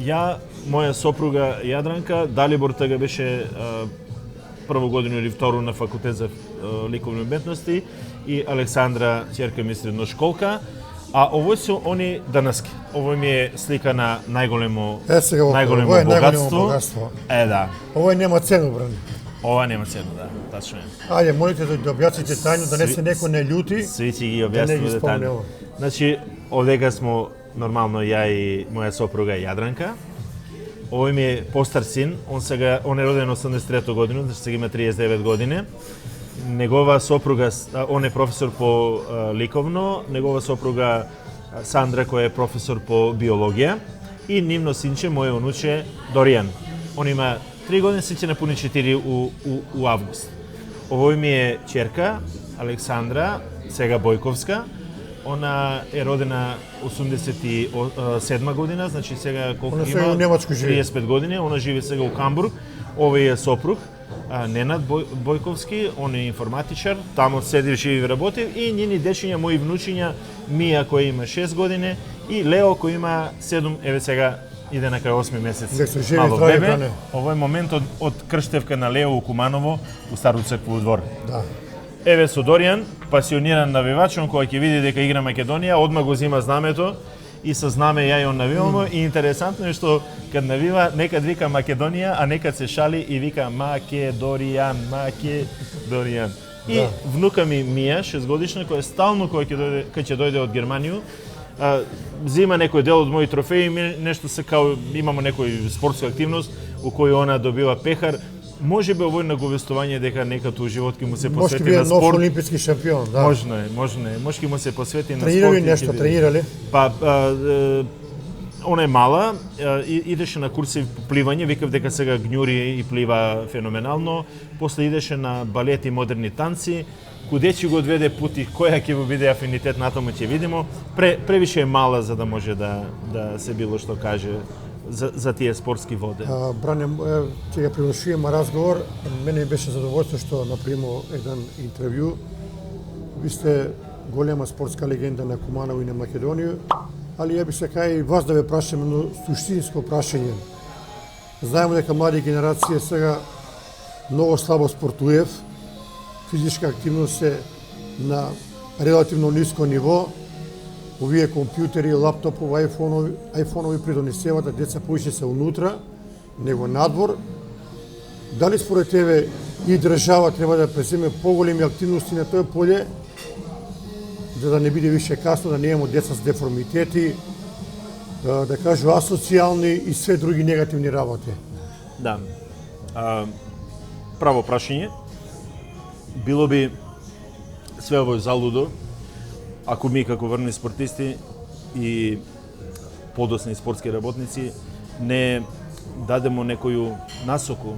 ја, моја сопруга Јадранка, Далибор тага беше прво годину или второ на факултет за ликовни уметности и Александра, ќерка ми средношколка, а овој се они данаски. Овој ми е слика на најголемо богатство. Да. Овој нема цену, брани. Ова нема цена, да, тачно е. Ајде, молите да објасните тајно, да не се некој не љути. Сви ќе ги објаснуваме тајно. Значи, овдека смо нормално ја и моја сопруга Јадранка. Овој ми е постар син, он е роден 83 година, значи сега има 39 години. Негова сопруга, он е професор по ликовно, негова сопруга Сандра која е професор по биологија и нивно синче, моје онуче Доријан. Он има 3 години, се ќе напуни 4 у август. Овој ми е ќерка Александра, сега Бојковска. Она е родена 87 година, значи сега колку има? 35 години, она живе сега у Камбург. Овој е сопруг. Ненад Бојковски, он е информатичар, тамо седи, живи и работи, и нини дечиња, мои внучиња, Мија која има 6 години и Лео кој има 7, еве сега иде на крај 8 месец. Мало бебе. Овој момент од крштевка на Лео у Куманово у Стару цркву двор. Да. Еве со Доријан, пасиониран навивач, он кој ќе види дека игра Македонија, одма го зима знамето и со знаме ја и он навивамо. И интересантно е што кад навива, некад вика Македонија, а некад се шали и вика Македоријан. И внука ми Мија, 6 годишна, која стално кога ќе дојде од Германија, зима некој дел од мои трофеи, нешто се као имамо некој спортска активност у кој она добива пехар. Може би овој наговестување дека некад у живот ќе му се посвети на спорт. Може би нов олимписки шампион, да. Можно е. Може ќе му се посвети на спорт. Тренирали нешто, тренирали? Па она е мала, идеше на курси по пливање, викав дека сега гњури и плива феноменално. После идеше на балет и модерни танци. Куде ќе го одведе пути, која ќе го биде афинитет натаму ќе видимо. Превише е мала за да може да се било што каже за тие спортски води. Бране, ќе ја приглашуваме разговор. Мене беше задоволство што направимо еден интервју. Ви сте голема спортска легенда на Куманово и на Македонија, али ја би се кај вас да ве прашам едно суштинско прашање. Знаеме дека млади генерација сега многу слабо спортуев, физичка активност е на релативно ниско ниво, овие компјутери, лаптопови, ајфонови придонесеват да деца поише се унутра, него надвор. Дали според тебе и држава треба да преземе поголеми активности на тоа поле, за да не биде више касно, да немамо деца с деформитети, да кажу асоцијални и све други негативни работи? Да. Право прашање. Било би све овој залудо ако ми како врвни спортисти и подосни спортски работници не дадемо некоju насоку,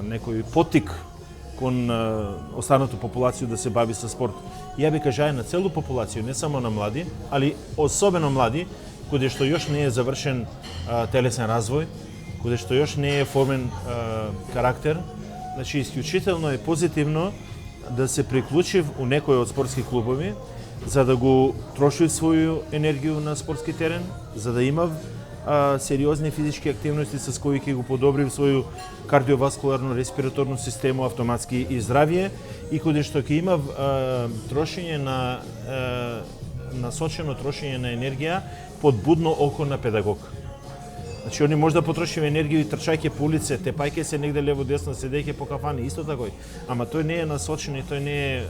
некој потик кон останату популација да се бави со спорт. Ја би кажаја на целу популација, не само на млади, али особено млади, каде што још не е завршен телесен развој, каде што још не е формен карактер. Значи, исклучително е позитивно да се приклучив у некој од спортски клубови, за да го трошив своју енергiju на спортски терен, за да имав сериозни физички активности с кои ќе го подобрив своју кардиоваскуларно респираторну систему, автоматски и здравје, и каде што ќе имав трошење на насочено трошење на енергија под будно око на педагог. Значи, они може да потрошиме енергија и трчајќи по улице, тепајќи се негде лево десно, седејќи по кафани, исто такој. Ама тој не е насочен и тој не е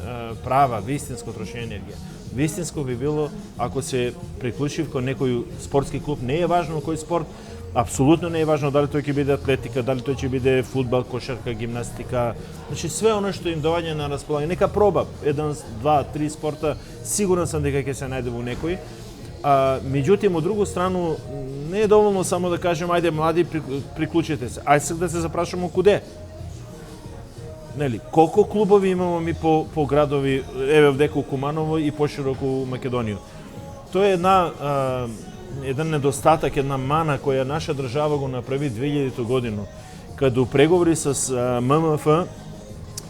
права, вистинско трошење енергија. Вистинско би било ако се приклучив кон некој спортски клуб, не е важно кој спорт, апсолутно не е важно дали тој ќе биде атлетика, дали тој ќе биде фудбал, кошарка, гимнастика. Значи, све оно што им доаѓа на располагање, нека проба 1, 2, 3 спорта, сигурен сам дека ќе се најде во некој. Меѓутоа, од друга страна, не е доволно само да кажем, ајде млади, приклучете се. Ајде сега да се запрашамо куде. Нели, колку клубови имамо ми по градови, еве вдека у Куманово и пошироко у Македонија. Тоа е еден недостаток, една мана која наша држава го направи 2000 година, каде преговори с ММФ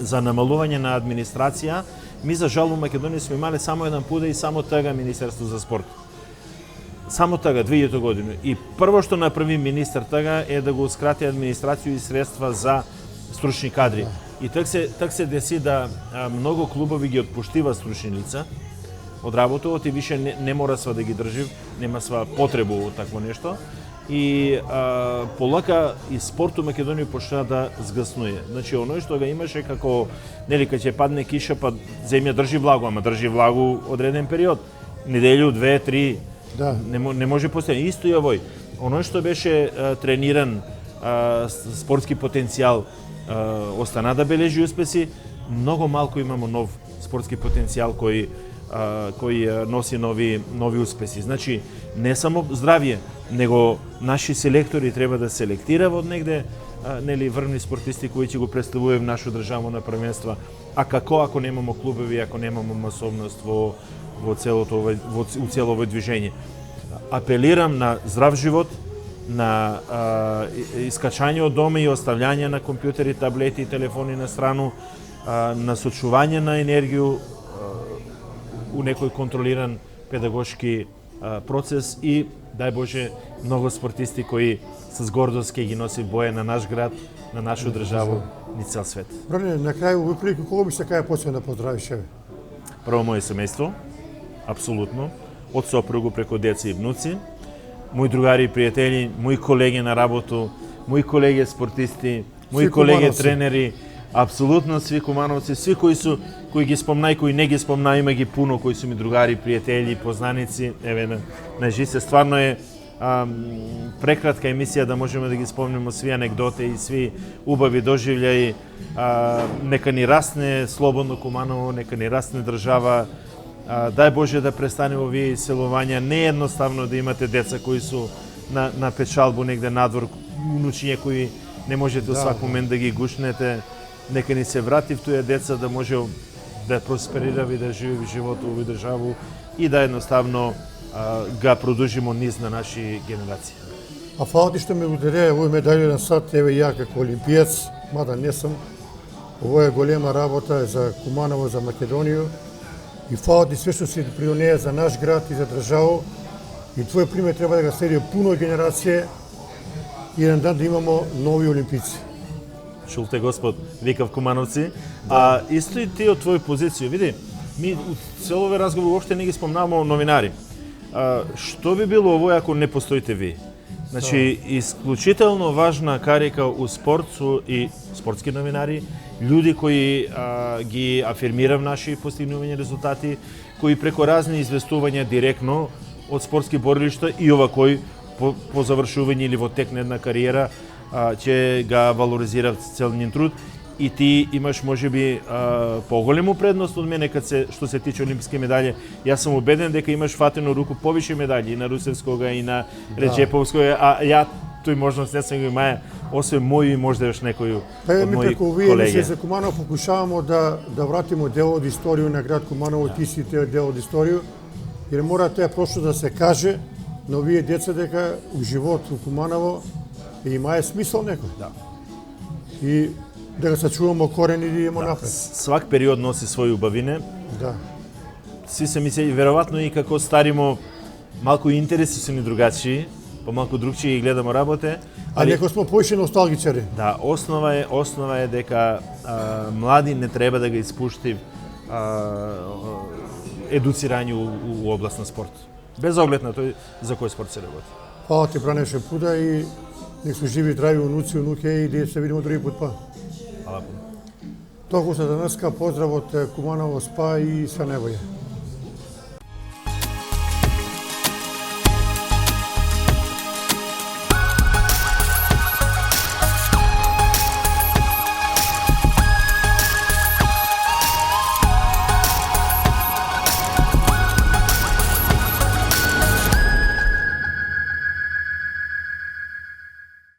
за намалување на администрација, ми за жал у Македонија сме имале само еден пуда и само тага Министерство за спорт. Само тага, 2000 година. И прво што направи министар тага е да го скрати администрација и средства за стручни кадри. И так се деси да многу клубови ги отпуштива стручни лица од работот и више не мора сва да ги држи, нема сва потребу од такво нешто. И полака и спорт у Македонија почна да згаснуе. Значи, оној што го имаше како, нели, кога ќе падне киша, па земја држи влагу, ама држи влагу одреден период. Неделју, 2, 3, да. Не може постојано. Исто и овој. Оној што беше трениран спортски потенцијал остана да бележи успеси, многу малку имамо нов спортски потенцијал кој носи нови успеси. Значи, не само здравје, него наши селектори треба да селектирав од негде, нели, врвни спортисти кои ќе го представуваат нашу држава на првенства. А како ако немамо клубови, ако немамо масовност во цело овој движење? Апелирам на здрав живот, на искачање од дома и остављање на компјутери, таблети и телефони на страну, на сочување на енергију у некој контролиран педагошки процес и, дај Боже, многу спортисти кои с гордост ќе ги носи боја на наш град, на нашу државу, ни цел свет. Бране, на крају, во прилику, кого би се каја посебно да поздравиш, еве? Прво моје семејство, апсолутно, од сопругу преку деца и внуци, мои другари и пријатели, мои колеги на работу, мои колеги спортисти, мои колеги тренери, апсолутно сви кумановци, сви кои ги спомна и кои не ги спомна, има ги пуно кои су ми другари, пријатели, познаници, еве на Жисе, стварно е прекратка емисија да можеме да ги спомнеме сви анегдоти и сви убави доживљаи. Нека ни расне слободно Куманово, нека ни расне држава. Дај Боже да престане овие иселувања. Не е едноставно да имате деца кои су на печалбу негде надвор, унучиња кои не можете во свак момент да ги гушнете. Нека ни се врати в тие деца да може да просперира и да живи живот во овој државу и да едноставно га продолжимо низ на наши генерации. А фала ти што ме ударе овој медаљен сад, еве ја како олимпијец, мада не сум. Ово е голема работа за Куманово, за Македонија. И фала ти све што си прионеја за наш град и за држава. И твој пример треба да го следи пуно генерација и еден дан да имамо нови олимпици. Чулте Господ, викав Кумановци. А исто и ти од твоја позиција, види, ми цел овој разговор уопште не ги спомнаваме новинари. Што би било овој ако не постоите ви? Значи, исклучително важна карика у спорт су и спортски новинари, луѓе кои ги афирмирав наши постигнувања резултати, кои преко разни известувања директно од спортски борилишта и ова кој по завршување или во тек на една кариера ќе га валоризира цел нjen труд. И ти имаш можеби поголему предност од мене што се тиче олимписки медаљи. Јас сум убеден дека имаш фатено руку повише медаљи и на Русевскога и на Реджеповскога, а ја тој можност не сум го имаја, освен мој и можда још некој од мои колеги. Ми за Куманово покушавамо да вратимо дел од историја на град Куманово, ти си дел од историја, jer мора тоа прошто да се каже на овие деца дека у живот у Куманово имае смисол некој. Да. И да го сачуваме корени и да идемо напред. Свак период носи своји убавине. Да. Си се мисли, веројатно и како старимо, малку интереси се ни другачи, помалку другчи и гледамо работе. А некој смо повише носталгичари. Да, основа е дека млади не треба да го испушти едуцирање у област на спорт. Без оглед на тој за кој спорт се работи. Фала ти, Бранеше Пуда, и нек су живи, здрави унуци, унуке и да се видимо други пут па. Hvala. Толку за денеска, поздрав од Куманово СПА и све најбоље.